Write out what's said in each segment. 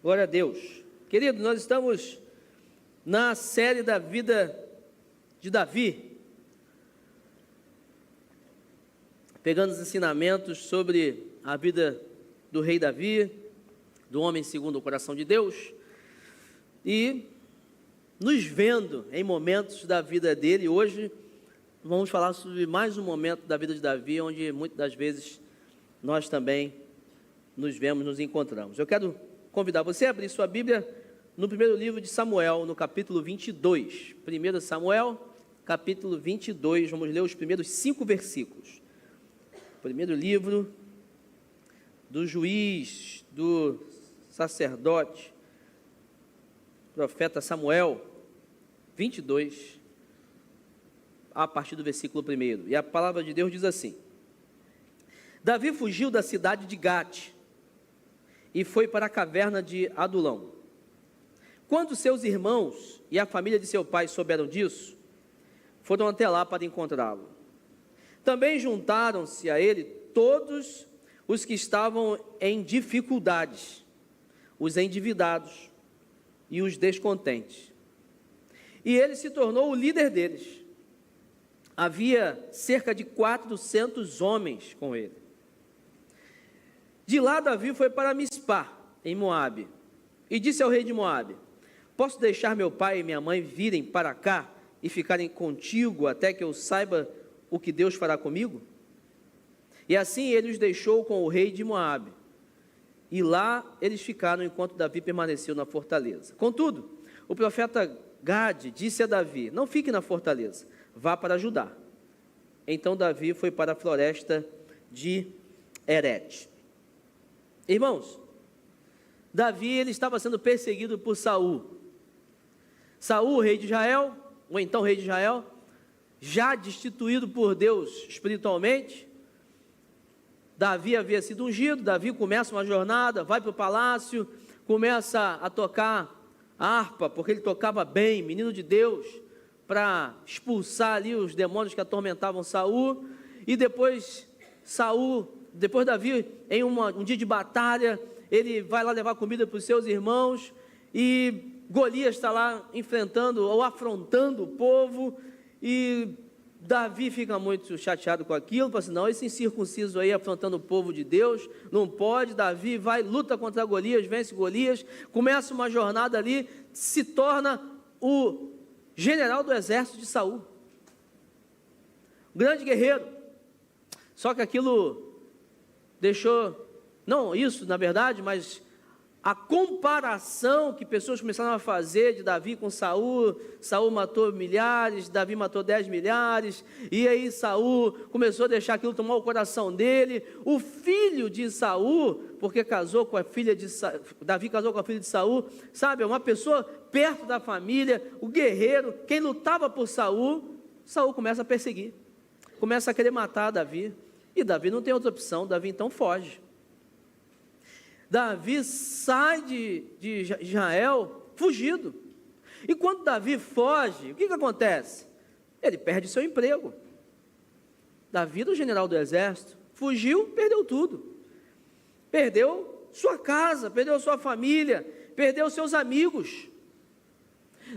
Glória a Deus. Querido, nós estamos na série da vida de Davi, pegando os ensinamentos sobre a vida do rei Davi, do homem segundo o coração de Deus, e nos vendo em momentos da vida dele. Hoje vamos falar sobre mais um momento da vida de Davi, onde muitas das vezes nós também nos vemos, nos encontramos. Eu quero convidar você a abrir sua Bíblia no primeiro livro de Samuel, no capítulo 22. 1 Samuel, capítulo 22, vamos ler os primeiros 5 versículos. Primeiro livro do juiz, do sacerdote, profeta Samuel, 22, a partir do versículo 1. E a palavra de Deus diz assim: Davi fugiu da cidade de Gate e foi para a caverna de Adulão. Quando seus irmãos e a família de seu pai souberam disso, foram até lá para encontrá-lo. Também juntaram-se a ele todos os que estavam em dificuldades, os endividados e os descontentes. E ele se tornou o líder deles. Havia cerca de 400 homens com ele. De lá Davi foi para Mispá, em Moabe, e disse ao rei de Moabe: posso deixar meu pai e minha mãe virem para cá e ficarem contigo até que eu saiba o que Deus fará comigo? E assim ele os deixou com o rei de Moabe, e lá eles ficaram enquanto Davi permaneceu na fortaleza. Contudo, o profeta Gade disse a Davi: não fique na fortaleza, vá para Judá. Então Davi foi para a floresta de Herete. Irmãos, Davi ele estava sendo perseguido por Saul. Saul, rei de Israel, ou então rei de Israel, já destituído por Deus espiritualmente. Davi havia sido ungido. Davi começa uma jornada, vai para o palácio, começa a tocar harpa, porque ele tocava bem, menino de Deus, para expulsar ali os demônios que atormentavam Saul. E depois Davi, em um dia de batalha, ele vai lá levar comida para os seus irmãos, e Golias está lá enfrentando ou afrontando o povo, e Davi fica muito chateado com aquilo, fala assim: não, esse incircunciso aí afrontando o povo de Deus, não pode. Davi vai, luta contra Golias, vence Golias, começa uma jornada ali, se torna o general do exército de Saul, grande guerreiro. Só que aquilo deixou, não isso na verdade, mas a comparação que pessoas começaram a fazer de Davi com Saul. Saul matou milhares, Davi matou 10 milhares, e aí Saul começou a deixar aquilo tomar o coração dele. O filho de Saul, porque casou com a filha de Davi casou com a filha de Saul, sabe, uma pessoa perto da família, o guerreiro, quem lutava por Saul. Saul começa a perseguir, começa a querer matar Davi, e Davi não tem outra opção. Davi então foge. Davi sai de Israel fugido. E quando Davi foge, o que acontece? Ele perde seu emprego. Davi, o general do exército, fugiu, perdeu tudo. Perdeu sua casa, perdeu sua família, perdeu seus amigos.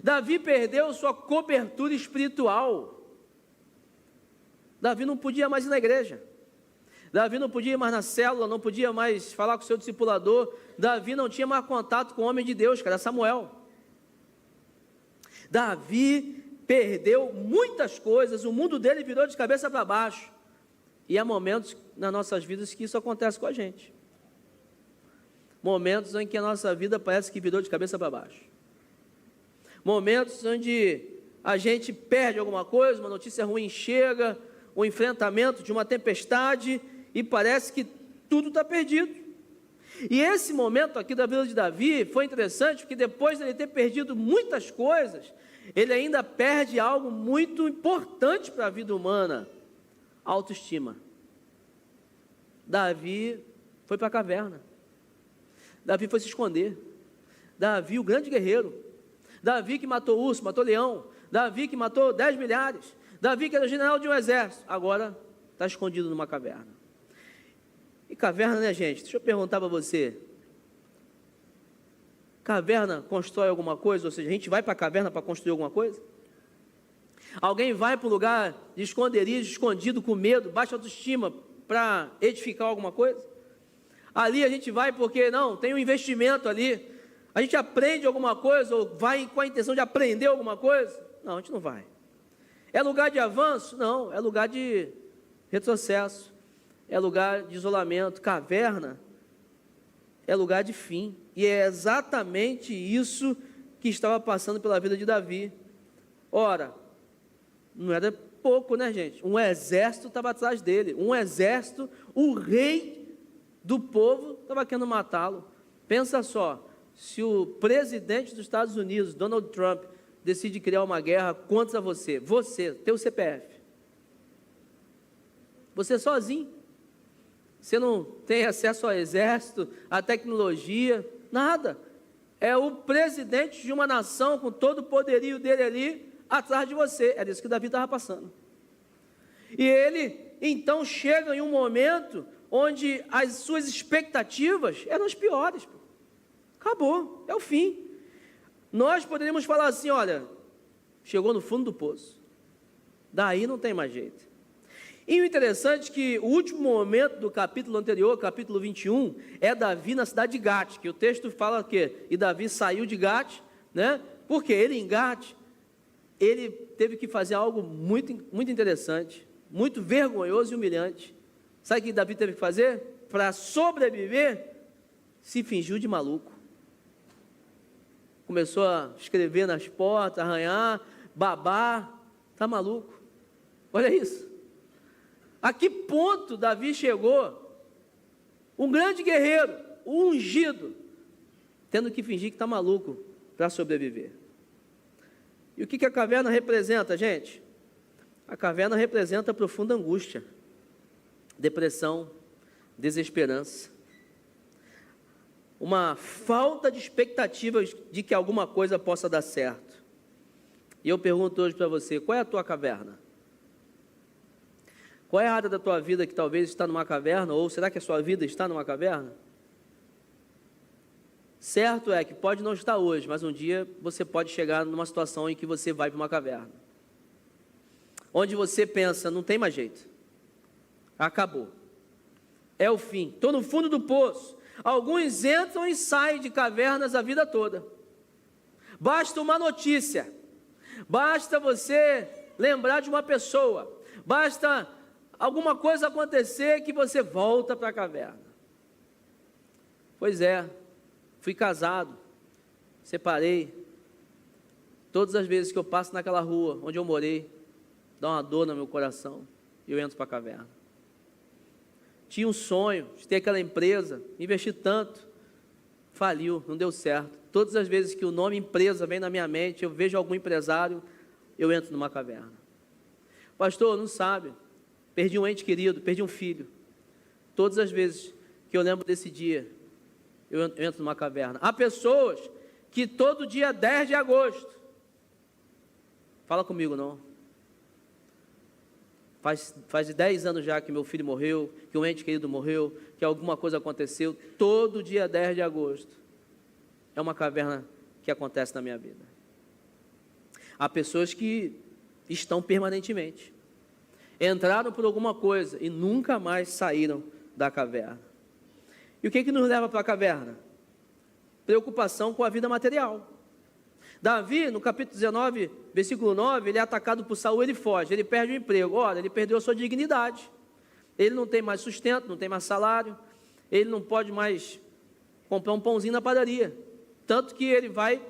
Davi perdeu sua cobertura espiritual. Davi não podia mais ir na igreja. Davi não podia ir mais na célula, não podia mais falar com o seu discipulador. Davi não tinha mais contato com o homem de Deus, que era Samuel. Davi perdeu muitas coisas, o mundo dele virou de cabeça para baixo. E há momentos nas nossas vidas que isso acontece com a gente. Momentos em que a nossa vida parece que virou de cabeça para baixo. Momentos onde a gente perde alguma coisa, uma notícia ruim chega, o enfrentamento de uma tempestade, e parece que tudo está perdido. E esse momento aqui da vida de Davi foi interessante, porque depois de ele ter perdido muitas coisas, ele ainda perde algo muito importante para a vida humana: a autoestima. Davi foi para a caverna. Davi foi se esconder. Davi, o grande guerreiro. Davi que matou urso, matou leão. Davi que matou 10 milhares. Davi que era general de um exército, agora está escondido numa caverna. E caverna, né, gente? Deixa eu perguntar para você: Caverna constrói alguma coisa? Ou seja, a gente vai para a caverna para construir alguma coisa? Alguém vai para um lugar de esconderijo, escondido, com medo, baixa autoestima, para edificar alguma coisa? Ali a gente vai porque, não, tem um investimento ali. A gente aprende alguma coisa ou vai com a intenção de aprender alguma coisa? Não, a gente não vai. É lugar de avanço? Não, é lugar de retrocesso. É lugar de isolamento. Caverna é lugar de fim. E é exatamente isso que estava passando pela vida de Davi. Ora, não era pouco, né, gente? Um exército estava atrás dele. Um exército, o rei do povo estava querendo matá-lo. Pensa só, se o presidente dos Estados Unidos, Donald Trump, decide criar uma guerra contra você, teu CPF, você sozinho, você não tem acesso ao exército, à tecnologia, nada, é o presidente de uma nação com todo o poderio dele ali, atrás de você. Era isso que Davi estava passando. E ele, então, chega em um momento onde as suas expectativas eram as piores. Acabou, é o fim. Nós poderíamos falar assim, olha, chegou no fundo do poço, daí não tem mais jeito. E o interessante é que o último momento do capítulo anterior, capítulo 21, é Davi na cidade de Gate, que o texto fala que, e Davi saiu de Gate, né? Porque ele em Gate, ele teve que fazer algo muito interessante, muito vergonhoso e humilhante. Sabe o que Davi teve que fazer? Para sobreviver, se fingiu de maluco. Começou a escrever nas portas, arranhar, babar. Está maluco? Olha isso. A que ponto Davi chegou? Um grande guerreiro, um ungido, tendo que fingir que está maluco para sobreviver. E o que a caverna representa, gente? A caverna representa profunda angústia, depressão, desesperança, uma falta de expectativas de que alguma coisa possa dar certo. E eu pergunto hoje para você, qual é a tua caverna? Qual é a área da tua vida que talvez está numa caverna, ou será que a sua vida está numa caverna? Certo é que pode não estar hoje, mas um dia você pode chegar numa situação em que você vai para uma caverna, onde você pensa, não tem mais jeito, acabou, é o fim, estou no fundo do poço. Alguns entram e saem de cavernas a vida toda. Basta uma notícia, basta você lembrar de uma pessoa, basta alguma coisa acontecer que você volta para a caverna. Pois é, fui casado, separei, todas as vezes que eu passo naquela rua onde eu morei, dá uma dor no meu coração, e eu entro para a caverna. Tinha um sonho de ter aquela empresa, investi tanto, faliu, não deu certo. Todas as vezes que o nome empresa vem na minha mente, eu vejo algum empresário, eu entro numa caverna. Pastor, não sabe, perdi um ente querido, perdi um filho. Todas as vezes que eu lembro desse dia, eu entro numa caverna. Há pessoas que todo dia 10 de agosto, fala comigo não, faz 10 anos já que meu filho morreu, que um ente querido morreu, que alguma coisa aconteceu, todo dia 10 de agosto, é uma caverna que acontece na minha vida. Há pessoas que estão permanentemente, entraram por alguma coisa e nunca mais saíram da caverna. E o que nos leva para a caverna? Preocupação com a vida material. Davi, no capítulo 19, versículo 9, ele é atacado por Saul, ele foge, ele perde o emprego. Olha, ele perdeu a sua dignidade, ele não tem mais sustento, não tem mais salário, ele não pode mais comprar um pãozinho na padaria, tanto que ele vai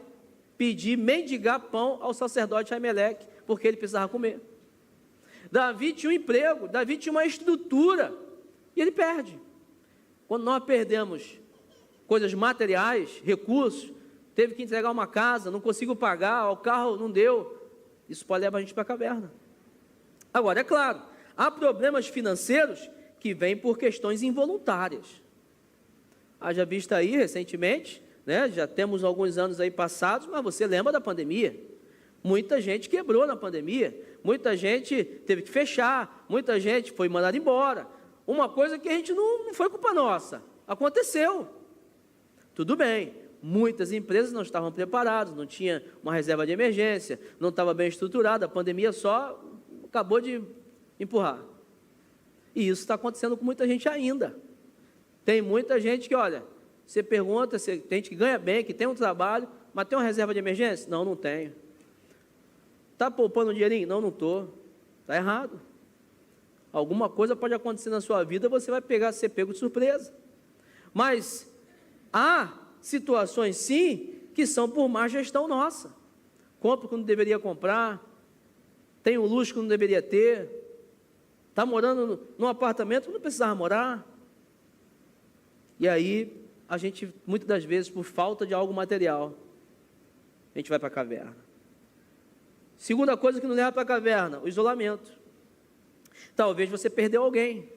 pedir, mendigar pão ao sacerdote Aimeleque, porque ele precisava comer. Davi tinha um emprego, Davi tinha uma estrutura, e ele perde. Quando nós perdemos coisas materiais, recursos, teve que entregar uma casa, não consigo pagar, o carro não deu, isso pode levar a gente para a caverna. Agora, é claro, há problemas financeiros que vêm por questões involuntárias. Haja visto aí recentemente, né, já temos alguns anos aí passados, mas você lembra da pandemia? Muita gente quebrou na pandemia, muita gente teve que fechar, muita gente foi mandada embora. Uma coisa que a gente não foi culpa nossa, aconteceu. Tudo bem, muitas empresas não estavam preparadas, não tinha uma reserva de emergência, não estava bem estruturada, a pandemia só acabou de empurrar. E isso está acontecendo com muita gente ainda. Tem muita gente que, olha, você pergunta, tem gente que ganha bem, que tem um trabalho, mas tem uma reserva de emergência? Não, não tenho. Está poupando um dinheirinho? Não, não estou. Está errado. Alguma coisa pode acontecer na sua vida, você vai ser pego de surpresa. Mas há situações, sim, que são por má gestão nossa. Compra quando deveria comprar, tem um luxo que não deveria ter, está morando num apartamento que não precisava morar. E aí, a gente, muitas das vezes, por falta de algo material, a gente vai para a caverna. Segunda coisa que nos leva para a caverna, o isolamento. Talvez você perdeu alguém.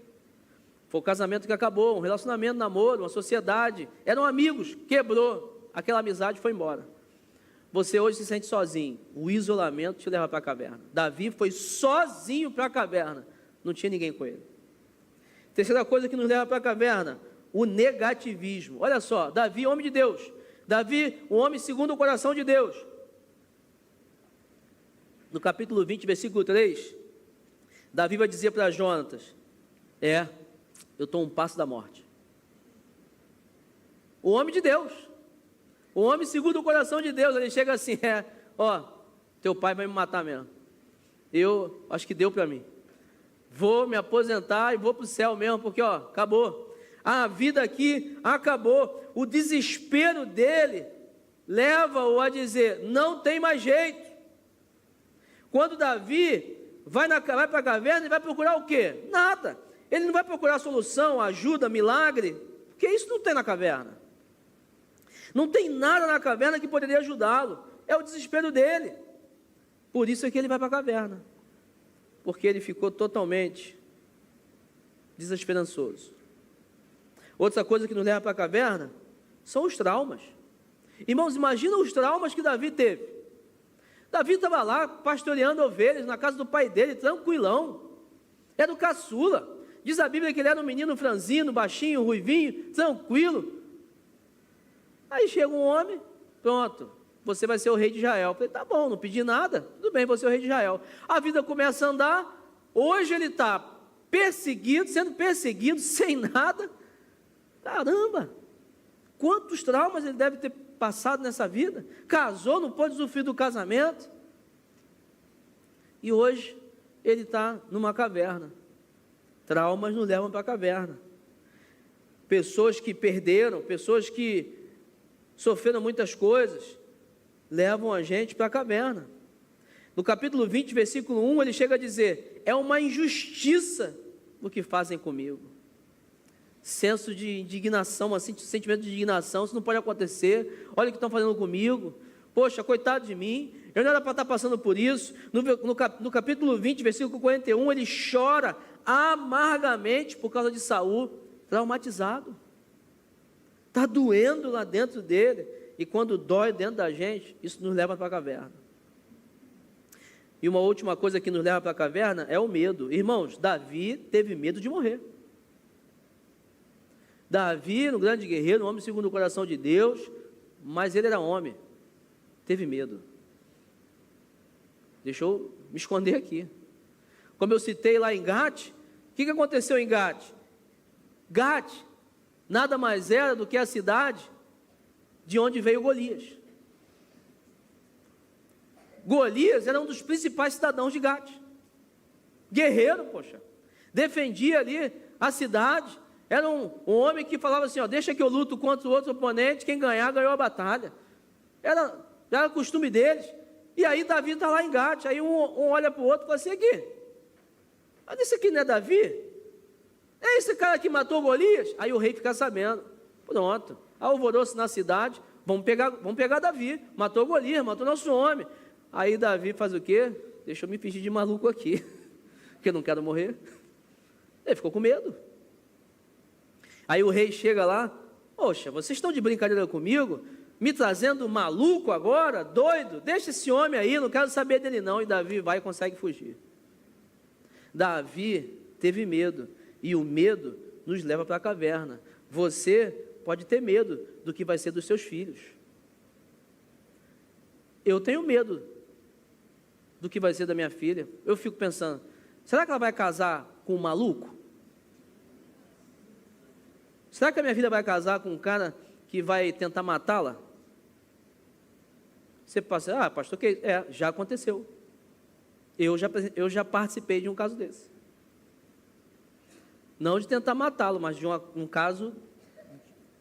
Foi o casamento que acabou, um relacionamento, um namoro, uma sociedade. Eram amigos, quebrou. Aquela amizade foi embora. Você hoje se sente sozinho. O isolamento te leva para a caverna. Davi foi sozinho para a caverna. Não tinha ninguém com ele. Terceira coisa que nos leva para a caverna, o negativismo. Olha só, Davi, homem de Deus. Davi, um homem segundo o coração de Deus. No capítulo 20, versículo 3, Davi vai dizer para Jonatas, eu estou um passo da morte. O homem de Deus, o homem segundo o coração de Deus, ele chega assim, teu pai vai me matar mesmo. Eu acho que deu para mim. Vou me aposentar e vou para o céu mesmo, porque acabou. A vida aqui acabou. O desespero dele leva-o a dizer, não tem mais jeito. Quando Davi vai para a caverna, ele vai procurar o quê? Nada. Ele não vai procurar solução, ajuda, milagre, porque isso não tem na caverna. Não tem nada na caverna que poderia ajudá-lo. É o desespero dele. Por isso é que ele vai para a caverna. Porque ele ficou totalmente desesperançoso. Outra coisa que nos leva para a caverna são os traumas. Irmãos, imagina os traumas que Davi teve. Davi estava lá pastoreando ovelhas na casa do pai dele, tranquilão. Era o caçula. Diz a Bíblia que ele era um menino franzino, baixinho, ruivinho, tranquilo. Aí chega um homem, pronto, você vai ser o rei de Israel. Eu falei, tá bom, não pedi nada, tudo bem, vou ser o rei de Israel. A vida começa a andar, hoje ele está sendo perseguido, sem nada. Caramba, quantos traumas ele deve ter passado nessa vida. Casou, não pôde usufruir do casamento. E hoje ele está numa caverna. Traumas nos levam para a caverna. Pessoas que perderam, pessoas que sofreram muitas coisas, levam a gente para a caverna. No capítulo 20, versículo 1, ele chega a dizer, é uma injustiça o que fazem comigo. Senso de indignação, assim, sentimento de indignação, isso não pode acontecer, olha o que estão fazendo comigo, poxa, coitado de mim, eu não era para estar passando por isso. No capítulo 20, versículo 41, ele chora amargamente por causa de Saul, traumatizado, está doendo lá dentro dele, e quando dói dentro da gente, isso nos leva para a caverna. E uma última coisa que nos leva para a caverna é o medo. Irmãos, Davi teve medo de morrer. Davi, um grande guerreiro, um homem segundo o coração de Deus, mas ele era homem, teve medo. Deixa eu me esconder aqui. Como eu citei lá em Gate, o que aconteceu em Gate? Gate nada mais era do que a cidade de onde veio Golias. Golias era um dos principais cidadãos de Gate. Guerreiro, poxa. Defendia ali a cidade. Era um homem que falava assim, deixa que eu luto contra o outro oponente, quem ganhar, ganhou a batalha. Era costume deles. E aí Davi está lá em Gate, aí um olha para o outro e fala assim, aqui, mas esse aqui não é Davi? É esse cara que matou Golias? Aí o rei fica sabendo, pronto, alvoroço na cidade, vamos pegar Davi, matou Golias, matou nosso homem. Aí Davi faz o quê? Deixa eu me fingir de maluco aqui, porque eu não quero morrer. Ele ficou com medo. Aí o rei chega lá, poxa, vocês estão de brincadeira comigo? Me trazendo maluco agora, doido? Deixa esse homem aí, não quero saber dele não. E Davi vai e consegue fugir. Davi teve medo, e o medo nos leva para a caverna. Você pode ter medo do que vai ser dos seus filhos. Eu tenho medo do que vai ser da minha filha. Eu fico pensando, será que ela vai casar com um maluco? Será que a minha filha vai casar com um cara que vai tentar matá-la? Você passa, pastor, já aconteceu. Eu já participei de um caso desse. Não de tentar matá-lo, mas de um caso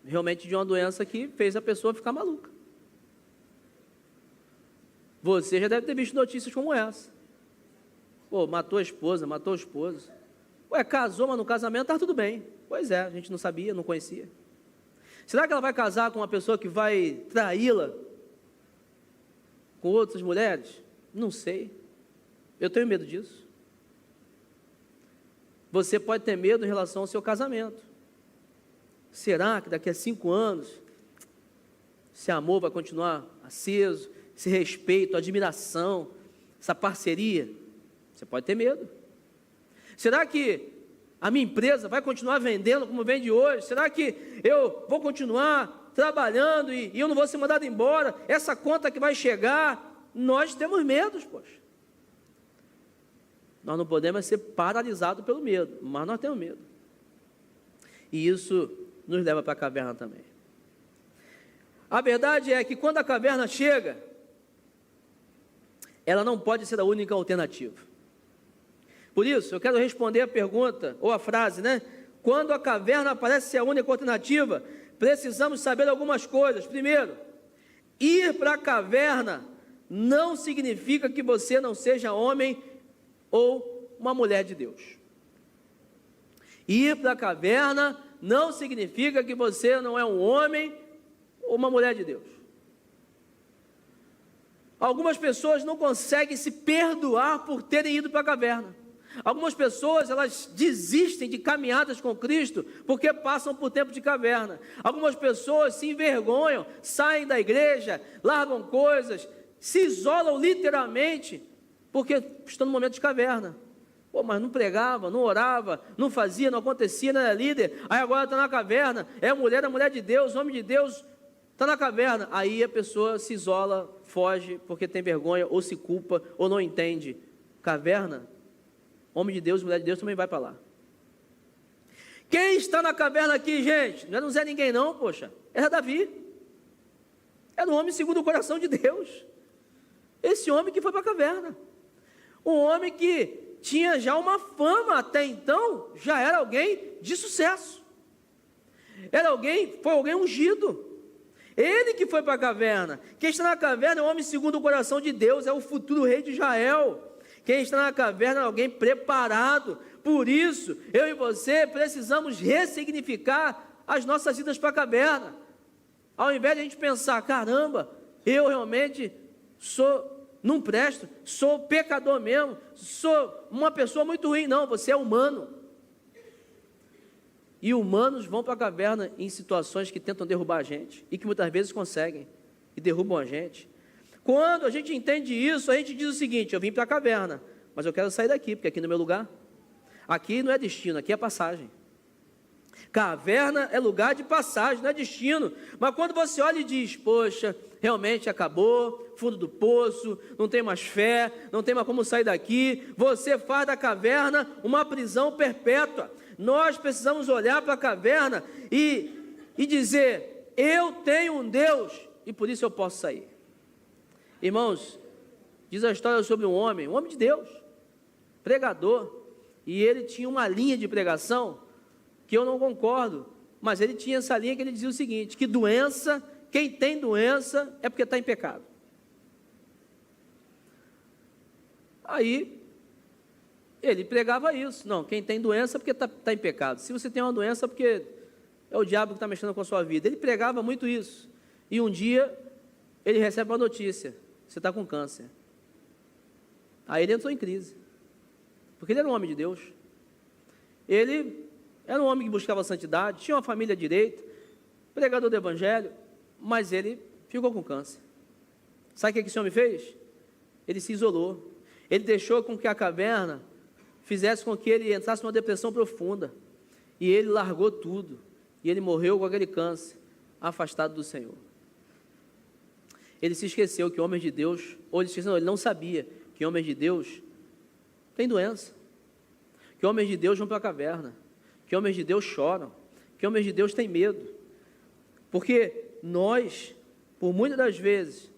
realmente de uma doença que fez a pessoa ficar maluca. Você já deve ter visto notícias como essa. Pô, matou a esposa, matou o esposo. Ué, casou, mas no casamento estava tudo bem. Pois é, a gente não sabia, não conhecia. Será que ela vai casar com uma pessoa que vai traí-la com outras mulheres? Não sei. Eu tenho medo disso. Você pode ter medo em relação ao seu casamento. Será que daqui a 5 anos esse amor vai continuar aceso, esse respeito, admiração, essa parceria? Você pode ter medo. Será que a minha empresa vai continuar vendendo como vende hoje? Será que eu vou continuar trabalhando e eu não vou ser mandado embora? Essa conta que vai chegar? Nós temos medos, poxa. Nós não podemos ser paralisados pelo medo, mas nós temos medo. E isso nos leva para a caverna também. A verdade é que quando a caverna chega, ela não pode ser a única alternativa. Por isso, eu quero responder a pergunta, ou a frase, né? Quando a caverna parece ser a única alternativa, precisamos saber algumas coisas. Primeiro, ir para a caverna não significa que você não seja homem ou uma mulher de Deus. Ir para a caverna não significa que você não é um homem ou uma mulher de Deus. Algumas pessoas não conseguem se perdoar por terem ido para a caverna. Algumas pessoas, elas desistem de caminhadas com Cristo porque passam por tempo de caverna. Algumas pessoas se envergonham, saem da igreja, largam coisas, se isolam literalmente porque estão no momento de caverna. Pô, mas não pregava, não orava, não fazia, não acontecia, não era líder, aí agora está na caverna, é mulher de Deus, homem de Deus, está na caverna. Aí a pessoa se isola, foge porque tem vergonha, ou se culpa, ou não entende. Caverna, homem de Deus, mulher de Deus também vai para lá. Quem está na caverna aqui, gente? Não é Zé ninguém não, poxa, era Davi. Era um homem segundo o coração de Deus. Esse homem que foi para a caverna. Um homem que tinha já uma fama até então, já era alguém de sucesso. Foi alguém ungido. Ele que foi para a caverna. Quem está na caverna é um homem segundo o coração de Deus, é o futuro rei de Israel. Quem está na caverna é alguém preparado. Por isso, eu e você precisamos ressignificar as nossas vidas para a caverna. Ao invés de a gente pensar, caramba, eu realmente não presto, sou pecador mesmo, sou uma pessoa muito ruim. Não, você é humano. E humanos vão para a caverna em situações que tentam derrubar a gente, e que muitas vezes conseguem, e derrubam a gente. Quando a gente entende isso, a gente diz o seguinte: eu vim para a caverna, mas eu quero sair daqui, porque aqui não é meu lugar. Aqui não é destino, aqui é passagem. Caverna é lugar de passagem, não é destino. Mas quando você olha e diz, poxa, realmente acabou, fundo do poço, não tem mais fé, não tem mais como sair daqui, você faz da caverna uma prisão perpétua. Nós precisamos olhar para a caverna e dizer, eu tenho um Deus e por isso eu posso sair. Irmãos, diz a história sobre um homem de Deus, pregador, e ele tinha uma linha de pregação que eu não concordo, mas ele tinha essa linha que ele dizia o seguinte, que quem tem doença é porque está em pecado. Aí, ele pregava isso, não, quem tem doença é porque está em pecado, se você tem uma doença é porque é o diabo que está mexendo com a sua vida. Ele pregava muito isso, e um dia, ele recebe uma notícia, você está com câncer. Aí ele entrou em crise, porque ele era um homem de Deus, ele era um homem que buscava santidade, tinha uma família direita, pregador do evangelho, mas ele ficou com câncer. Sabe o que esse homem fez? Ele se isolou, ele deixou com que a caverna fizesse com que ele entrasse numa depressão profunda, e ele largou tudo, e ele morreu com aquele câncer. afastado do Senhor. Ele se esqueceu que homens de Deus, ou ele não sabia que homens de Deus têm doença, que homens de Deus vão para a caverna, que homens de Deus choram, que homens de Deus têm medo, porque nós, por muitas das vezes,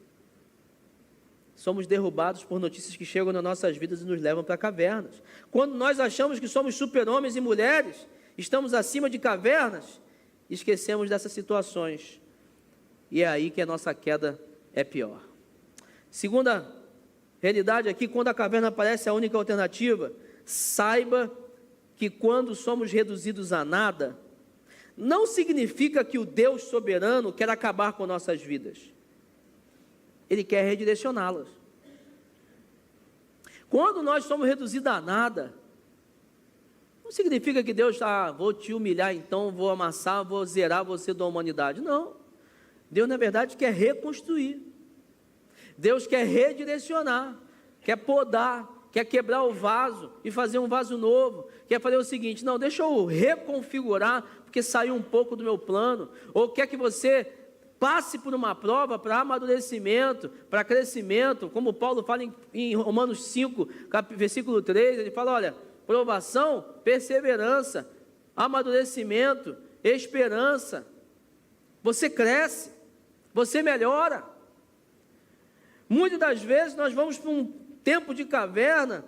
somos derrubados por notícias que chegam nas nossas vidas e nos levam para cavernas. Quando nós achamos que somos super-homens e mulheres, estamos acima de cavernas, esquecemos dessas situações. E é aí que a nossa queda é pior. Segunda realidade aqui, quando a caverna parece a única alternativa, saiba que quando somos reduzidos a nada, não significa que o Deus soberano quer acabar com nossas vidas. Ele quer redirecioná-las. Quando nós somos reduzidos a nada, não significa que Deus vou te humilhar então, vou amassar, vou zerar você da humanidade. Não. Deus, na verdade, quer reconstruir. Deus quer redirecionar, quer podar, quer quebrar o vaso e fazer um vaso novo. Quer fazer o seguinte, não, deixa eu reconfigurar, porque saiu um pouco do meu plano. Ou quer que você passe por uma prova para amadurecimento, para crescimento, como Paulo fala em Romanos 5, versículo 3, ele fala, olha, provação, perseverança, amadurecimento, esperança. Você cresce, você melhora. Muitas das vezes nós vamos para um tempo de caverna,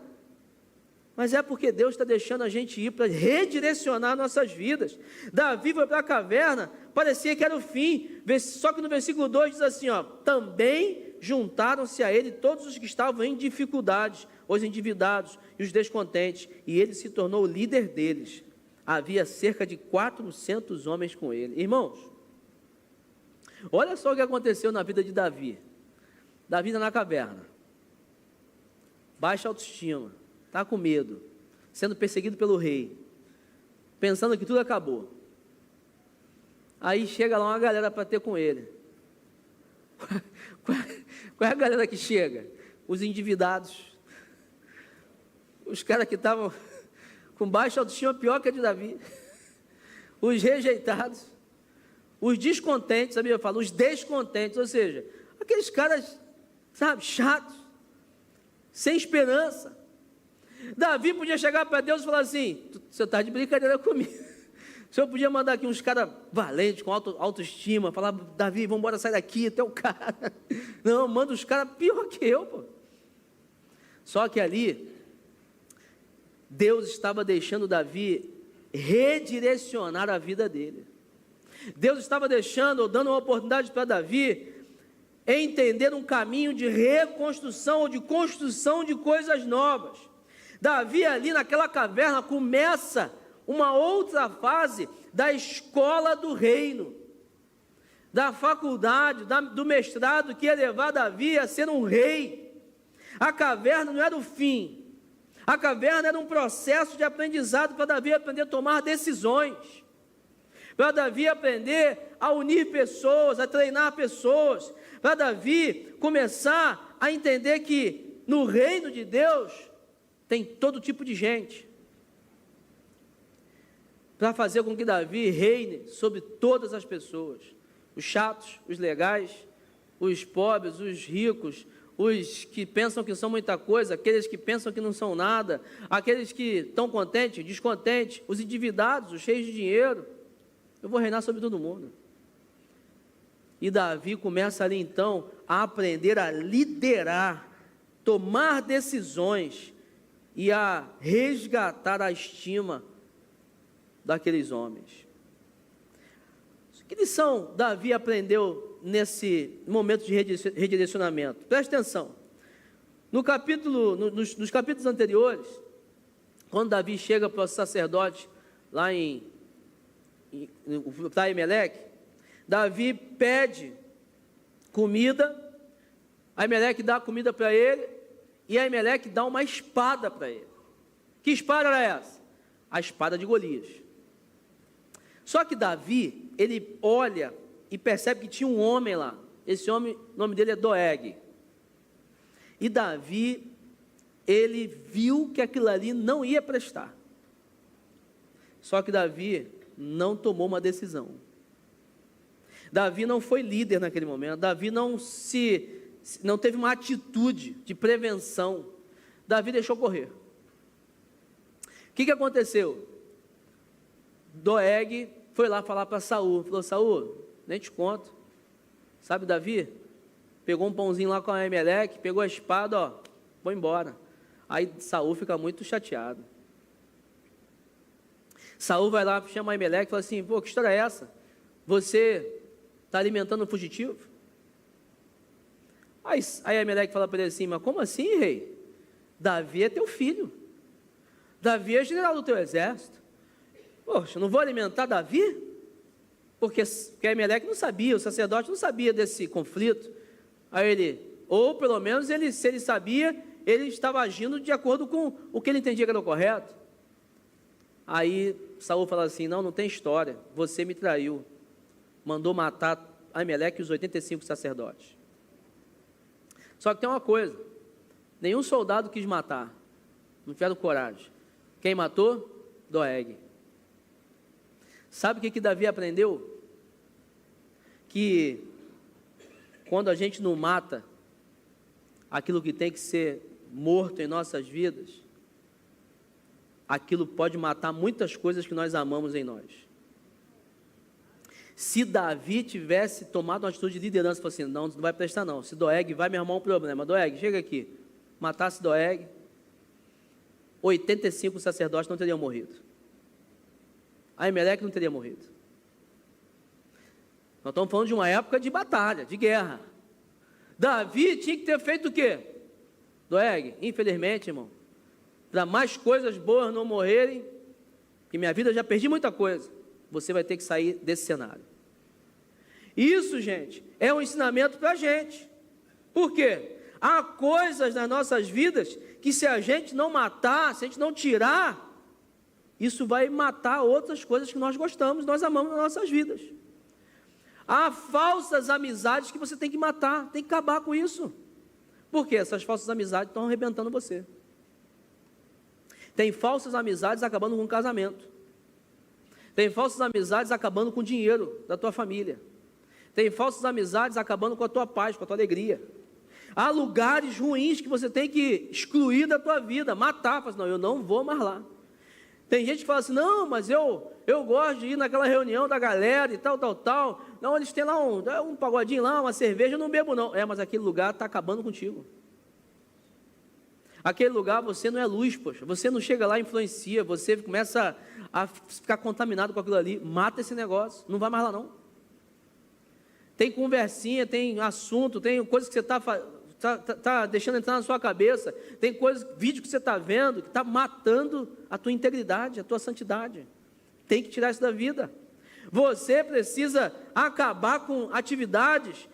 mas é porque Deus está deixando a gente ir para redirecionar nossas vidas. Davi foi para a caverna, parecia que era o fim, só que no versículo 2 diz assim, também juntaram-se a ele todos os que estavam em dificuldades, os endividados e os descontentes, e ele se tornou o líder deles. Havia cerca de 400 homens com ele. Irmãos, olha só o que aconteceu na vida de Davi. Davi está na caverna, baixa autoestima, está com medo, sendo perseguido pelo rei, pensando que tudo acabou. Aí chega lá uma galera para ter com ele. Qual é a galera que chega? Os endividados, os caras que estavam com baixa autoestima, pior que a de Davi, os rejeitados, os descontentes, sabia? Eu falo, os descontentes, ou seja, aqueles caras, sabe, chatos, sem esperança. Davi podia chegar para Deus e falar assim, você está de brincadeira comigo. O senhor podia mandar aqui uns caras valentes, com autoestima, falar, Davi, vamos embora, sai daqui, até o cara. Não, manda os caras pior que eu, pô. Só que ali, Deus estava deixando Davi redirecionar a vida dele. Deus estava dando uma oportunidade para Davi entender um caminho de reconstrução ou de construção de coisas novas. Davi ali naquela caverna começa uma outra fase da escola do reino, da faculdade, do mestrado que ia levar Davi a ser um rei. A caverna não era o fim, a caverna era um processo de aprendizado para Davi aprender a tomar decisões, para Davi aprender a unir pessoas, a treinar pessoas, para Davi começar a entender que no reino de Deus tem todo tipo de gente, para fazer com que Davi reine sobre todas as pessoas, os chatos, os legais, os pobres, os ricos, os que pensam que são muita coisa, aqueles que pensam que não são nada, aqueles que estão contentes, descontentes, os endividados, os cheios de dinheiro. Eu vou reinar sobre todo mundo. E Davi começa ali então a aprender a liderar, tomar decisões e a resgatar a estima daqueles homens. Que lição Davi aprendeu nesse momento de redirecionamento? Preste atenção. Nos capítulos anteriores, quando Davi chega para o sacerdote lá para Aimeleque, Davi pede comida, Aimeleque dá comida para ele, e Aimeleque dá uma espada para ele. Que espada era essa? A espada de Golias. Só que Davi, ele olha e percebe que tinha um homem lá. Esse homem, o nome dele é Doeg. E Davi, ele viu que aquilo ali não ia prestar. Só que Davi não tomou uma decisão. Davi não foi líder naquele momento. Davi não teve uma atitude de prevenção. Davi deixou correr. O que aconteceu? Doeg foi lá falar para Saul. Falou: Saul, nem te conto. Sabe Davi? Pegou um pãozinho lá com a Aimeleque, pegou a espada, ó, foi embora. Aí Saul fica muito chateado. Saul vai lá, chama a Aimeleque e fala assim: pô, que história é essa? Você está alimentando um fugitivo? Aí a Aimeleque fala para ele assim: mas como assim, rei? Davi é teu filho. Davi é general do teu exército. Poxa, não vou alimentar Davi? Porque a Aimeleque não sabia, o sacerdote não sabia desse conflito. Aí ele, ou pelo menos se ele sabia, ele estava agindo de acordo com o que ele entendia que era o correto. Aí Saul fala assim: não tem história, você me traiu. Mandou matar Aimeleque e os 85 sacerdotes. Só que tem uma coisa: nenhum soldado quis matar, não tiveram coragem. Quem matou? Doeg. Sabe o que Davi aprendeu? Que quando a gente não mata aquilo que tem que ser morto em nossas vidas, aquilo pode matar muitas coisas que nós amamos em nós. Se Davi tivesse tomado uma atitude de liderança, fosse assim: não vai prestar não, se Doeg vai me arrumar um problema, Doeg, chega aqui, matasse Doeg, 85 sacerdotes não teriam morrido, Aimeleque não teria morrido. Nós estamos falando de uma época de batalha, de guerra. Davi tinha que ter feito o quê? Doeg, infelizmente, irmão, para mais coisas boas não morrerem, que minha vida, eu já perdi muita coisa, você vai ter que sair desse cenário. Isso, gente, é um ensinamento para a gente. Por quê? Há coisas nas nossas vidas que, se a gente não matar, se a gente não tirar, isso vai matar outras coisas que nós gostamos, nós amamos nas nossas vidas. Há falsas amizades que você tem que matar, tem que acabar com isso. Por quê? Essas falsas amizades estão arrebentando você. Tem falsas amizades acabando com o casamento. Tem falsas amizades acabando com o dinheiro da tua família. Tem falsas amizades acabando com a tua paz, com a tua alegria. Há lugares ruins que você tem que excluir da tua vida, matar. Fala assim: não, eu não vou mais lá. Tem gente que fala assim: não, mas eu gosto de ir naquela reunião da galera e tal. Não, eles têm lá um pagodinho lá, uma cerveja, eu não bebo não. Mas aquele lugar está acabando contigo. Aquele lugar você não é luz, poxa. Você não chega lá e influencia, você começa a ficar contaminado com aquilo ali. Mata esse negócio, não vai mais lá não. Tem conversinha, tem assunto, tem coisas que você está deixando entrar na sua cabeça, tem coisas, vídeo que você está vendo, que está matando a tua integridade, a tua santidade. Tem que tirar isso da vida. Você precisa acabar com atividades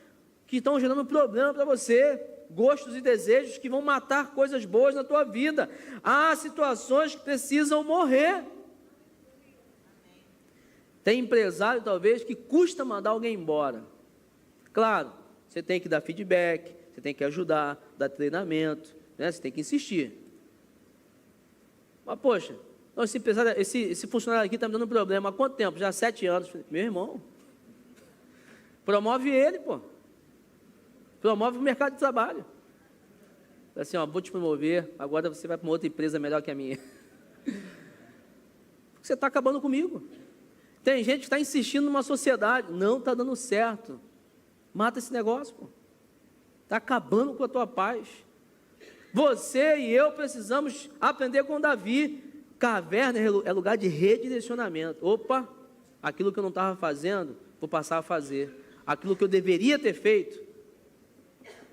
que estão gerando problema para você, gostos e desejos que vão matar coisas boas na tua vida. Há situações que precisam morrer. Tem empresário, talvez, que custa mandar alguém embora. Claro, você tem que dar feedback, você tem que ajudar, dar treinamento, né? Você tem que insistir. Mas, poxa, esse funcionário aqui está me dando problema. Há quanto tempo? Já há 7 anos. Meu irmão, promove ele, pô. Promove o mercado de trabalho. Assim, ó, vou te promover, agora você vai para uma outra empresa melhor que a minha. Você está acabando comigo. Tem gente que está insistindo numa sociedade, não está dando certo. Mata esse negócio, pô. Está acabando com a tua paz. Você e eu precisamos aprender com Davi. Caverna é lugar de redirecionamento. Opa, aquilo que eu não estava fazendo, vou passar a fazer. Aquilo que eu deveria ter feito,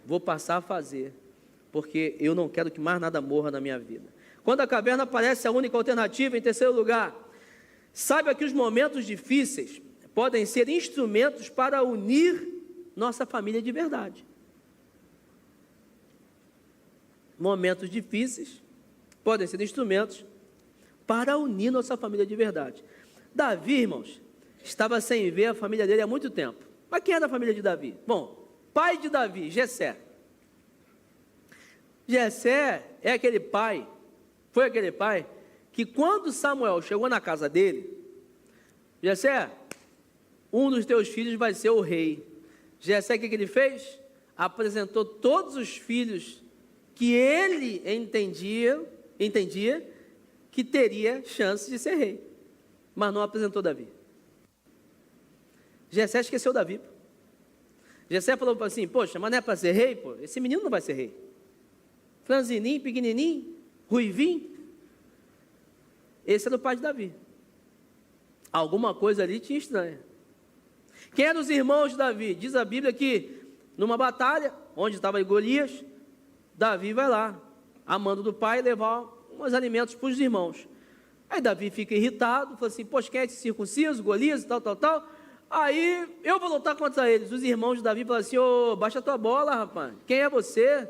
vou passar a fazer. Porque eu não quero que mais nada morra na minha vida. Quando a caverna parece a única alternativa, em terceiro lugar, saiba que os momentos difíceis podem ser instrumentos para unir nossa família de verdade. Momentos difíceis podem ser instrumentos para unir nossa família de verdade. Davi, irmãos, estava sem ver a família dele há muito tempo. Mas quem é da família de Davi? Bom, pai de Davi, Jessé. Jessé é aquele pai, foi aquele pai, que quando Samuel chegou na casa dele, Jessé, um dos teus filhos vai ser o rei. Jessé, o que ele fez? Apresentou todos os filhos que ele entendia que teria chance de ser rei, mas não apresentou Davi. Jessé esqueceu Davi. Jessé falou assim, poxa, mas não é para ser rei? Pô? Esse menino não vai ser rei. Franzininho, pequenininho, ruivinho. Esse era o pai de Davi. Alguma coisa ali tinha estranha. Quem eram os irmãos de Davi? Diz a Bíblia que numa batalha, onde estava Golias, Davi vai lá, a mando do pai, levar uns alimentos para os irmãos. Aí Davi fica irritado, fala assim, poxa, quem é esse circunciso, Golias e tal. Aí eu vou lutar contra eles. Os irmãos de Davi falam assim, baixa a tua bola, rapaz, quem é você?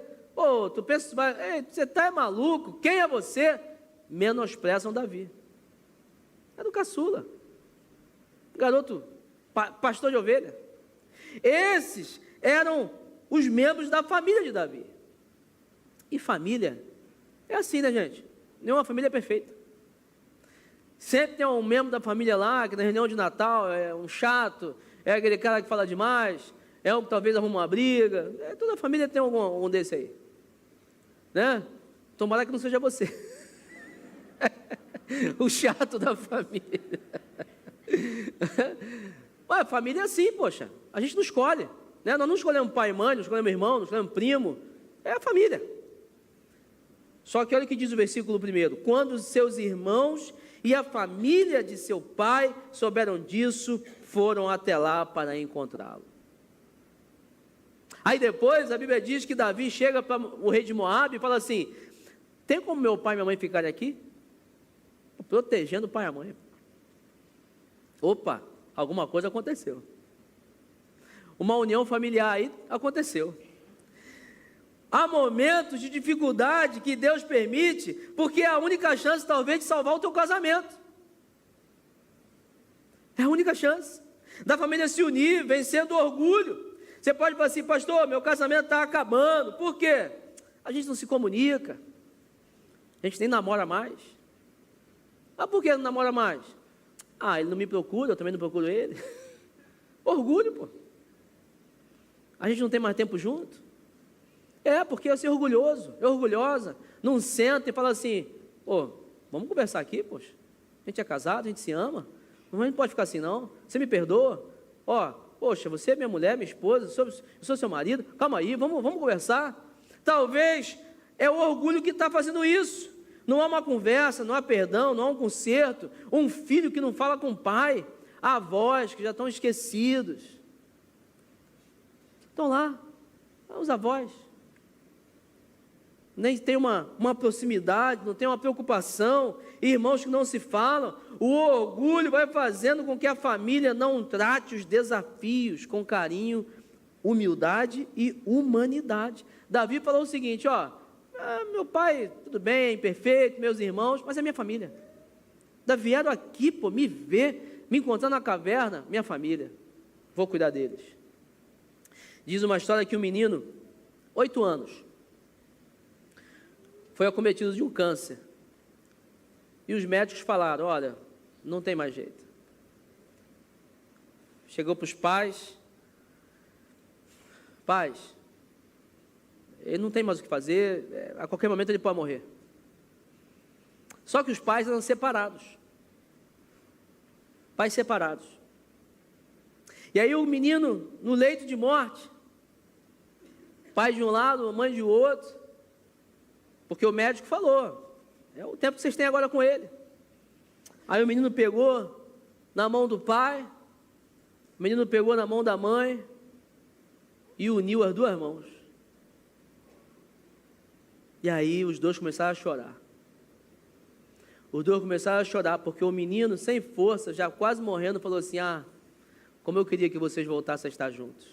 Tu pensa, você está maluco, quem é você? Menosprezam Davi. Era o caçula, garoto, pastor de ovelha. Esses eram os membros da família de Davi. E família é assim, né, gente? Nenhuma família é perfeita. Sempre tem um membro da família lá, que na reunião de Natal é um chato, é aquele cara que fala demais, é um que talvez arruma uma briga. Toda família tem algum desse aí, né? Tomara que não seja você. O chato da família. Ué, família é assim, poxa. A gente não escolhe, né? Nós não escolhemos pai e mãe, não escolhemos irmão, não escolhemos primo. É a família. Só que olha o que diz o versículo 1. Quando os seus irmãos e a família de seu pai souberam disso, foram até lá para encontrá-lo. Aí depois a Bíblia diz que Davi chega para o rei de Moabe e fala assim, tem como meu pai e minha mãe ficarem aqui? Protegendo o pai e a mãe. Opa, alguma coisa aconteceu. Uma união familiar aí aconteceu. Há momentos de dificuldade que Deus permite, porque é a única chance talvez de salvar o teu casamento. É a única chance da família se unir, vencendo o orgulho. Você pode falar assim, pastor, meu casamento está acabando. Por quê? A gente não se comunica, a gente nem namora mais. Mas por que não namora mais? Ele não me procura, eu também não procuro ele. Orgulho, pô. A gente não tem mais tempo junto. Porque eu sou orgulhoso, é orgulhosa, não senta e fala assim, vamos conversar aqui, poxa, a gente é casado, a gente se ama, a gente não pode ficar assim não, você me perdoa, poxa, você é minha mulher, minha esposa, eu sou seu marido, calma aí, vamos conversar. Talvez é o orgulho que está fazendo isso, não há uma conversa, não há perdão, não há um conserto, um filho que não fala com o pai, avós que já estão esquecidos, estão lá, os avós, nem tem uma proximidade, não tem uma preocupação, irmãos que não se falam, o orgulho vai fazendo com que a família não trate os desafios com carinho, humildade e humanidade. Davi falou o seguinte, meu pai, tudo bem, perfeito, meus irmãos, mas é minha família. Vieram aqui, me ver, me encontrar na caverna, minha família, vou cuidar deles. Diz uma história que um menino, 8 anos, foi acometido de um câncer. E os médicos falaram, olha, não tem mais jeito. Chegou para os pais, ele não tem mais o que fazer, a qualquer momento ele pode morrer. Só que os pais eram separados. Pais separados. E aí o menino, no leito de morte, pai de um lado, mãe de outro, porque o médico falou, é o tempo que vocês têm agora com ele. Aí o menino pegou na mão do pai, o menino pegou na mão da mãe e uniu as duas mãos. E aí os dois começaram a chorar. Os dois começaram a chorar, porque o menino, sem força, já quase morrendo, falou assim, como eu queria que vocês voltassem a estar juntos.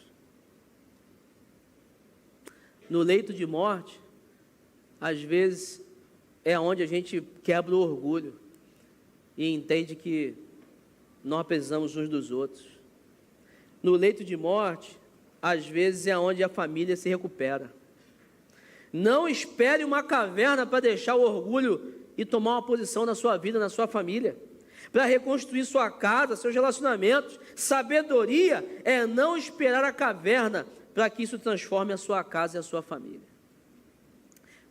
No leito de morte, às vezes, é onde a gente quebra o orgulho e entende que nós precisamos uns dos outros. No leito de morte, às vezes, é onde a família se recupera. Não espere uma caverna para deixar o orgulho e tomar uma posição na sua vida, na sua família. para reconstruir sua casa, seus relacionamentos. Sabedoria é não esperar a caverna para que isso transforme a sua casa e a sua família.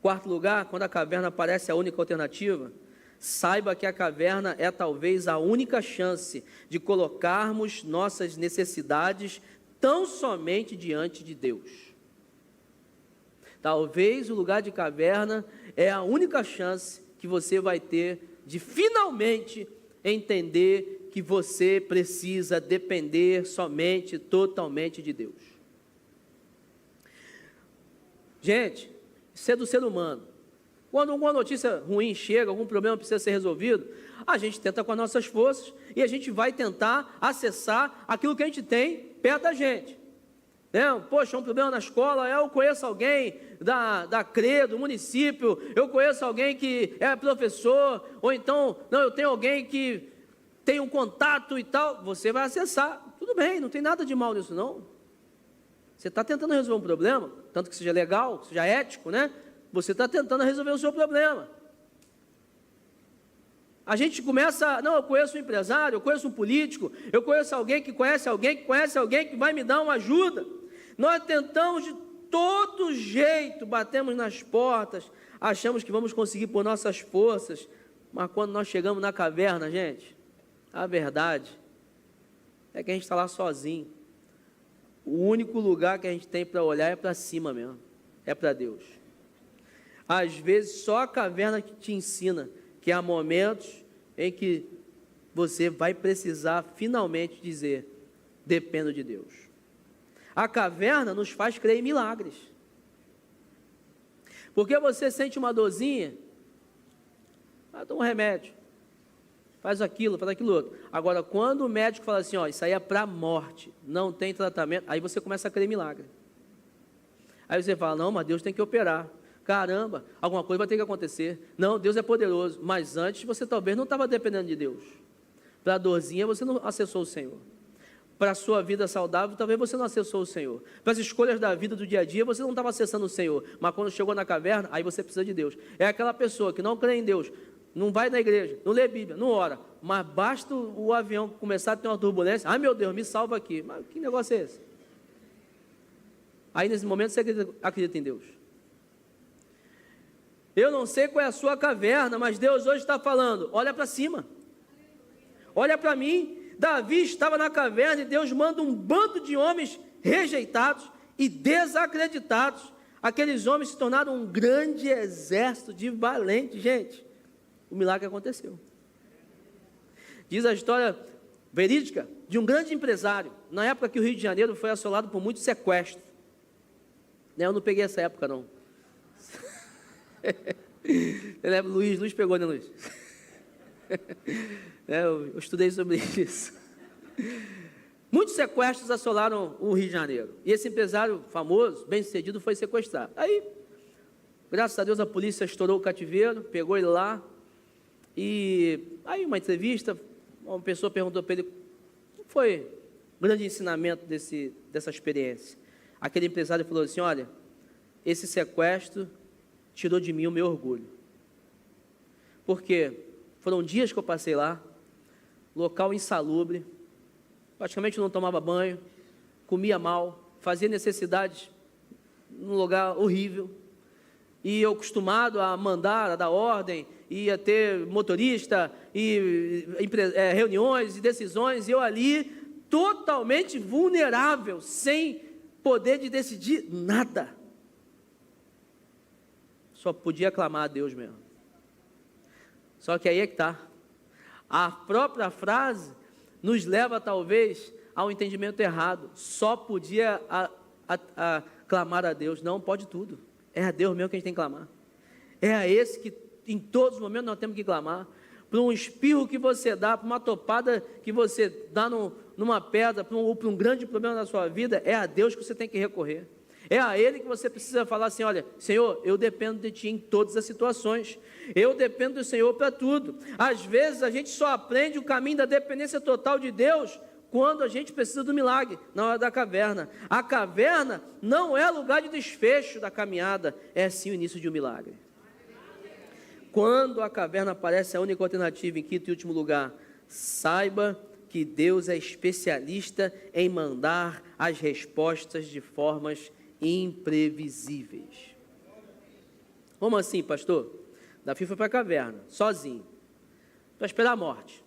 Quarto lugar, quando a caverna parece a única alternativa, saiba que a caverna é talvez a única chance de colocarmos nossas necessidades tão somente diante de Deus. Talvez o lugar de caverna é a única chance que você vai ter de finalmente entender que você precisa depender somente, totalmente de Deus. Gente, isso é do ser humano. Quando alguma notícia ruim chega, algum problema precisa ser resolvido, a gente tenta com as nossas forças e a gente vai tentar acessar aquilo que a gente tem perto da gente. Poxa, um problema na escola, eu conheço alguém da CRE, do município, eu conheço alguém que é professor, ou então, não, eu tenho alguém que tem um contato e tal, você vai acessar. Tudo bem, não tem nada de mal nisso não. Você está tentando resolver um problema, tanto que seja legal, que seja ético, né? Você está tentando resolver o seu problema. A gente começa, não, eu conheço um empresário, eu conheço um político, eu conheço alguém que conhece alguém, que conhece alguém que vai me dar uma ajuda. Nós tentamos de todo jeito, batemos nas portas, achamos que vamos conseguir por nossas forças, mas quando nós chegamos na caverna, gente, a verdade é que a gente está lá sozinho. O único lugar que a gente tem para olhar é para cima mesmo, é para Deus. Às vezes só a caverna que te ensina que há momentos em que você vai precisar finalmente dizer, dependo de Deus. A caverna nos faz crer em milagres. Porque você sente uma dorzinha, toma um remédio, faz aquilo outro. Agora, quando o médico fala assim, isso aí é para a morte, não tem tratamento, aí você começa a crer em milagre. Aí você fala, não, mas Deus tem que operar. Caramba, alguma coisa vai ter que acontecer. Não, Deus é poderoso, mas antes você talvez não estava dependendo de Deus. Para a dorzinha você não acessou o Senhor. Para a sua vida saudável, talvez você não acessou o Senhor. Para as escolhas da vida do dia a dia, você não estava acessando o Senhor. Mas quando chegou na caverna, aí você precisa de Deus. É aquela pessoa que não crê em Deus, não vai na igreja, não lê Bíblia, não ora, mas basta o avião começar a ter uma turbulência, ai meu Deus, me salva aqui. Mas que negócio é esse? Aí nesse momento você acredita em Deus. Eu não sei qual é a sua caverna, mas Deus hoje está falando, olha para cima, olha para mim. Davi estava na caverna e Deus manda um bando de homens rejeitados e desacreditados. Aqueles homens se tornaram um grande exército de valentes. Gente, o milagre aconteceu. Diz a história verídica de um grande empresário, na época que o Rio de Janeiro foi assolado por muitos sequestros. Eu não peguei essa época não. Você lembra, Luiz pegou, né, Luiz? Eu estudei sobre isso. Muitos sequestros assolaram o Rio de Janeiro. E esse empresário famoso, bem sucedido, foi sequestrado. Aí, graças a Deus, a polícia estourou o cativeiro, pegou ele lá. E aí, uma entrevista, uma pessoa perguntou para ele, qual foi o grande ensinamento dessa experiência? Aquele empresário falou assim, olha, esse sequestro tirou de mim o meu orgulho. Porque foram dias que eu passei lá, local insalubre, praticamente não tomava banho, comia mal, fazia necessidades num lugar horrível, e eu acostumado a mandar, a dar ordem, ia ter motorista, e reuniões e decisões, e eu ali totalmente vulnerável, sem poder de decidir nada. Só podia clamar a Deus mesmo. Só que aí é que está. A própria frase nos leva talvez ao entendimento errado. Só podia clamar a Deus. Não, pode tudo. É a Deus mesmo que a gente tem que clamar. É a esse que em todos os momentos nós temos que clamar. Para um espirro que você dá, para uma topada que você dá numa pedra, ou para um grande problema na sua vida, é a Deus que você tem que recorrer. É a Ele que você precisa falar assim, olha, Senhor, eu dependo de Ti em todas as situações, eu dependo do Senhor para tudo. Às vezes a gente só aprende o caminho da dependência total de Deus quando a gente precisa do milagre, na hora da caverna. A caverna não é lugar de desfecho da caminhada, é sim o início de um milagre. Quando a caverna parece a única alternativa, em quinto e último lugar, Saiba que Deus é especialista em mandar as respostas de formas imprevisíveis. Como assim, pastor? Davi foi para a caverna, sozinho, para esperar a morte.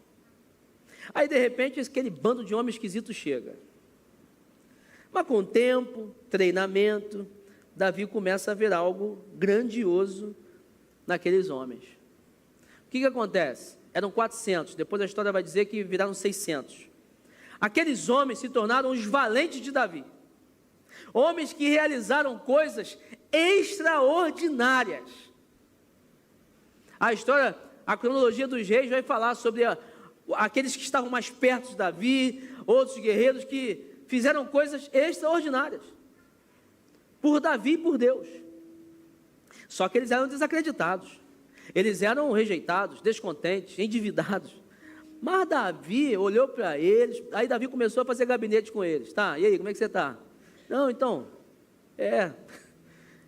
Aí, de repente, aquele bando de homens esquisitos chega. Mas com o tempo, treinamento, Davi começa a ver algo grandioso naqueles homens. O que acontece? Eram 400, depois a história vai dizer que viraram 600. Aqueles homens se tornaram os valentes de Davi. Homens que realizaram coisas extraordinárias. A história, a cronologia dos reis vai falar sobre aqueles que estavam mais perto de Davi, outros guerreiros que fizeram coisas extraordinárias. Por Davi e por Deus. Só que eles eram desacreditados. Eles eram rejeitados, descontentes, endividados. Mas Davi olhou para eles, aí Davi começou a fazer gabinete com eles. Tá, e aí, como é que você está? Não, então,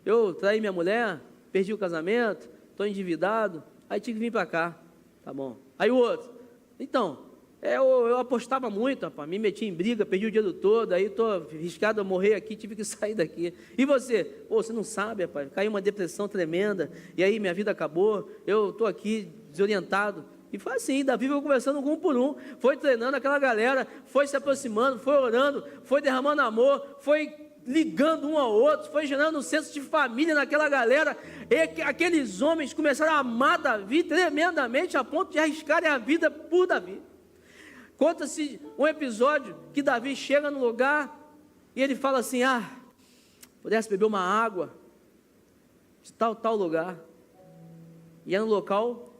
eu traí minha mulher, perdi o casamento, estou endividado, aí tive que vir para cá. Tá bom. Aí o outro, então, eu apostava muito, rapaz, me meti em briga, perdi o dia todo, aí estou arriscado a morrer aqui, tive que sair daqui. E você? Pô, você não sabe, rapaz, caiu uma depressão tremenda, e aí minha vida acabou, eu estou aqui desorientado. E foi assim, Davi foi conversando um por um, foi treinando aquela galera, foi se aproximando, foi orando, foi derramando amor, foi ligando um ao outro, foi gerando um senso de família naquela galera, e aqueles homens começaram a amar Davi tremendamente, a ponto de arriscarem a vida por Davi. Conta-se um episódio que Davi chega no lugar, e ele fala assim, pudesse beber uma água, de tal lugar, e era um local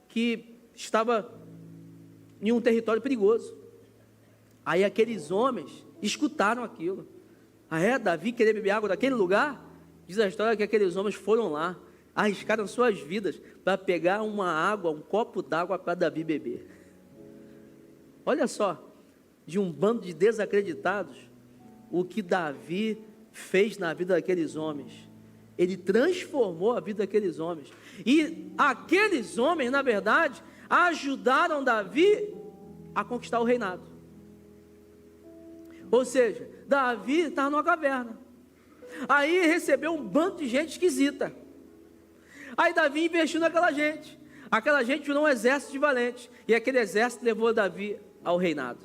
que estava em um território perigoso. Aí aqueles homens escutaram aquilo. Davi queria beber água daquele lugar? Diz a história que aqueles homens foram lá, arriscaram suas vidas para pegar uma água, um copo d'água para Davi beber. Olha só, de um bando de desacreditados, o que Davi fez na vida daqueles homens. Ele transformou a vida daqueles homens. E aqueles homens, na verdade, ajudaram Davi a conquistar o reinado. Ou seja, Davi estava numa caverna. Aí recebeu um bando de gente esquisita. Aí Davi investiu naquela gente. Aquela gente virou um exército de valentes. E aquele exército levou Davi ao reinado.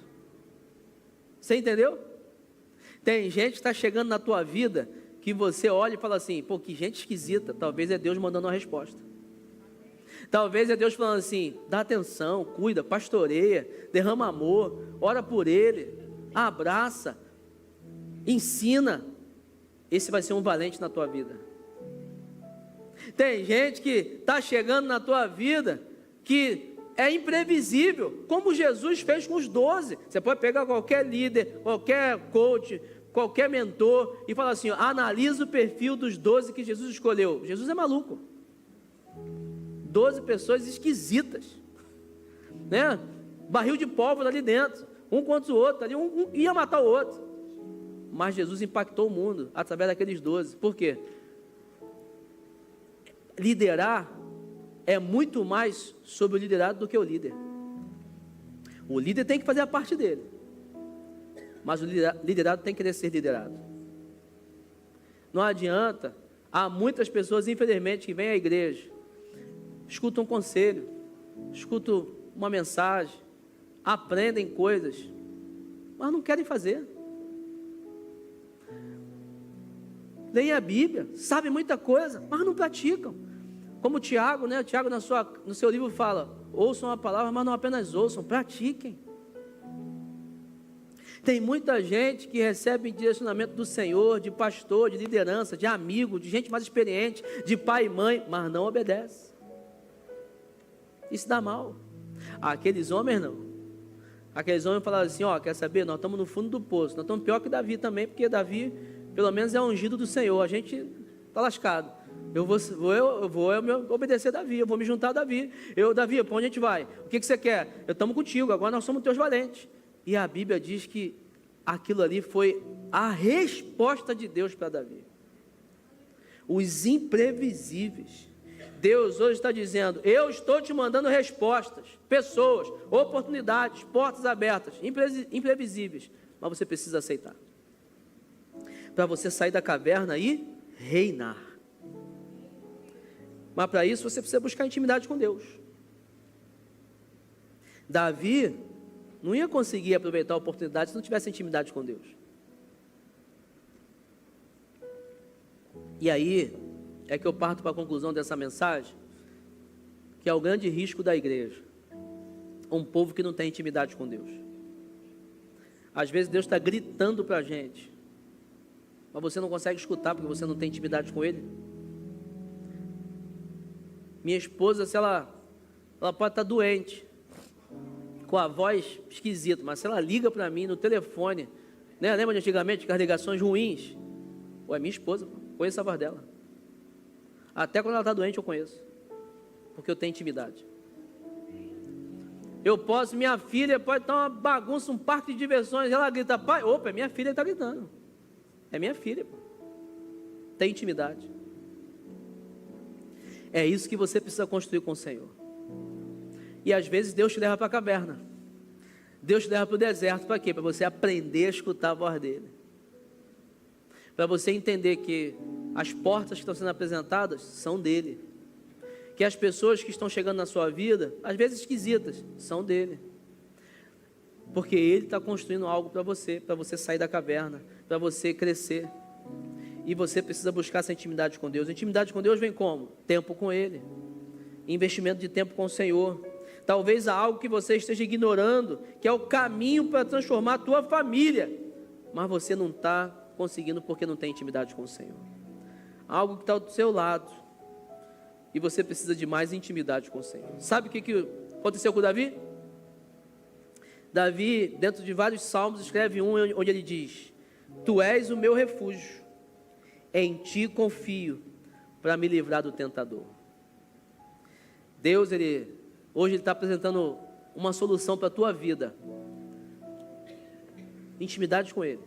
Você entendeu? Tem gente que está chegando na tua vida que você olha e fala assim, pô, que gente esquisita. Talvez é Deus mandando uma resposta. Talvez é Deus falando assim, dá atenção, cuida, pastoreia, derrama amor, ora por ele, abraça, ensina. Esse vai ser um valente na tua vida. Tem gente que está chegando na tua vida que é imprevisível, como Jesus fez com os 12. Você pode pegar qualquer líder, qualquer coach, qualquer mentor e falar assim, analisa o perfil dos 12 que Jesus escolheu. Jesus é maluco. 12 pessoas esquisitas, né? Barril de pólvora ali dentro, um contra o outro, ali um ia matar o outro. Mas Jesus impactou o mundo através daqueles 12. Por quê? Liderar é muito mais sobre o liderado do que o líder. O líder tem que fazer a parte dele, mas o liderado tem que querer ser liderado. Não adianta, há muitas pessoas, infelizmente, que vêm à igreja, escutam um conselho, escutam uma mensagem, aprendem coisas, mas não querem fazer. Leem a Bíblia, sabem muita coisa, mas não praticam. Como Tiago, né? Tiago no seu livro fala, ouçam a palavra, mas não apenas ouçam, pratiquem. Tem muita gente que recebe direcionamento do Senhor, de pastor, de liderança, de amigo, de gente mais experiente, de pai e mãe, mas não obedece. Isso dá mal. Aqueles homens não. Aqueles homens falaram assim, quer saber? Nós estamos no fundo do poço, nós estamos pior que Davi também, porque Davi, pelo menos é ungido do Senhor, a gente está lascado. Eu vou obedecer a Davi, eu vou me juntar a Davi. Davi, para onde a gente vai? O que você quer? Eu estamos contigo, agora nós somos teus valentes. E a Bíblia diz que aquilo ali foi a resposta de Deus para Davi. Os imprevisíveis. Deus hoje está dizendo: eu estou te mandando respostas, pessoas, oportunidades, portas abertas, imprevisíveis, mas você precisa aceitar, para você sair da caverna e reinar. Mas para isso você precisa buscar intimidade com Deus. Davi não ia conseguir aproveitar a oportunidade se não tivesse intimidade com Deus. E aí é que eu parto para a conclusão dessa mensagem, que é o grande risco da igreja: um povo que não tem intimidade com Deus. Às vezes Deus está gritando para a gente, mas você não consegue escutar porque você não tem intimidade com Ele. Minha esposa, se ela pode estar doente, com a voz esquisita, mas se ela liga para mim no telefone, né? Lembra de antigamente, com as ligações ruins? É minha esposa, conheço a voz dela. Até quando ela está doente eu conheço, porque eu tenho intimidade. Eu posso, minha filha pode estar uma bagunça, um parque de diversões, ela grita: pai, opa, é minha filha que está gritando. É minha filha, pô. Tem intimidade. É isso que você precisa construir com o Senhor. E às vezes Deus te leva para a caverna, Deus te leva para o deserto. Para quê? Para você aprender a escutar a voz dEle, para você entender que as portas que estão sendo apresentadas são dEle, que as pessoas que estão chegando na sua vida, às vezes esquisitas, são dEle, porque Ele está construindo algo para você sair da caverna, para você crescer. E você precisa buscar essa intimidade com Deus. Intimidade com Deus vem como? Tempo com Ele, investimento de tempo com o Senhor. Talvez há algo que você esteja ignorando, que é o caminho para transformar a tua família, mas você não está conseguindo porque não tem intimidade com o Senhor. Algo que está do seu lado, e você precisa de mais intimidade com o Senhor. Sabe o que aconteceu com Davi? Davi, dentro de vários salmos, escreve um onde ele diz: tu és o meu refúgio, em ti confio, para me livrar do tentador. Deus, hoje Ele está apresentando uma solução para a tua vida: intimidade com Ele,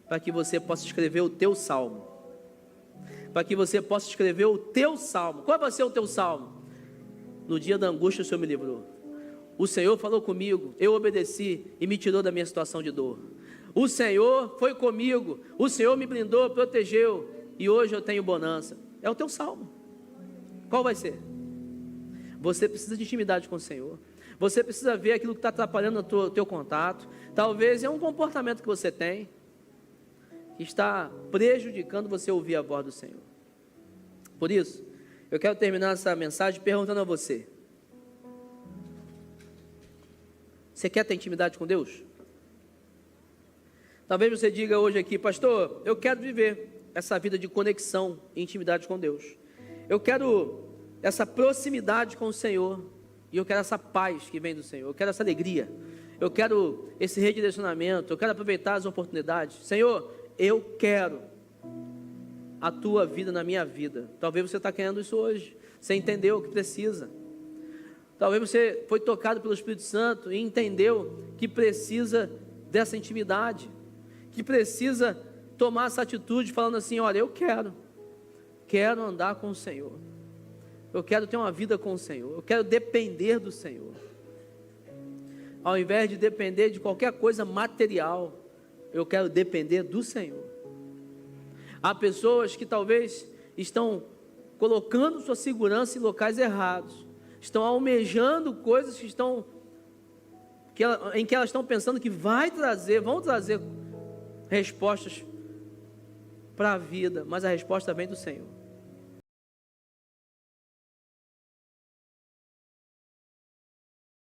para que você possa escrever o teu salmo, para que você possa escrever o teu salmo. Qual vai ser o teu salmo? No dia da angústia o Senhor me livrou, o Senhor falou comigo, eu obedeci e me tirou da minha situação de dor. O Senhor foi comigo, o Senhor me blindou, protegeu, e hoje eu tenho bonança. É o teu salmo. Qual vai ser? Você precisa de intimidade com o Senhor. Você precisa ver aquilo que está atrapalhando o teu contato. Talvez é um comportamento que você tem, que está prejudicando você ouvir a voz do Senhor. Por isso, eu quero terminar essa mensagem perguntando a você: você quer ter intimidade com Deus? Talvez você diga hoje aqui: pastor, eu quero viver essa vida de conexão e intimidade com Deus. Eu quero essa proximidade com o Senhor, e eu quero essa paz que vem do Senhor, eu quero essa alegria, eu quero esse redirecionamento, eu quero aproveitar as oportunidades. Senhor, eu quero a tua vida na minha vida. Talvez você está querendo isso hoje, você entendeu o que precisa. Talvez você foi tocado pelo Espírito Santo e entendeu que precisa dessa intimidade, que precisa tomar essa atitude, falando assim: olha, eu quero andar com o Senhor, eu quero ter uma vida com o Senhor, eu quero depender do Senhor, ao invés de depender de qualquer coisa material, eu quero depender do Senhor. Há pessoas que talvez estão colocando sua segurança em locais errados, estão almejando coisas em que elas estão pensando que vão trazer respostas para a vida, mas a resposta vem do Senhor.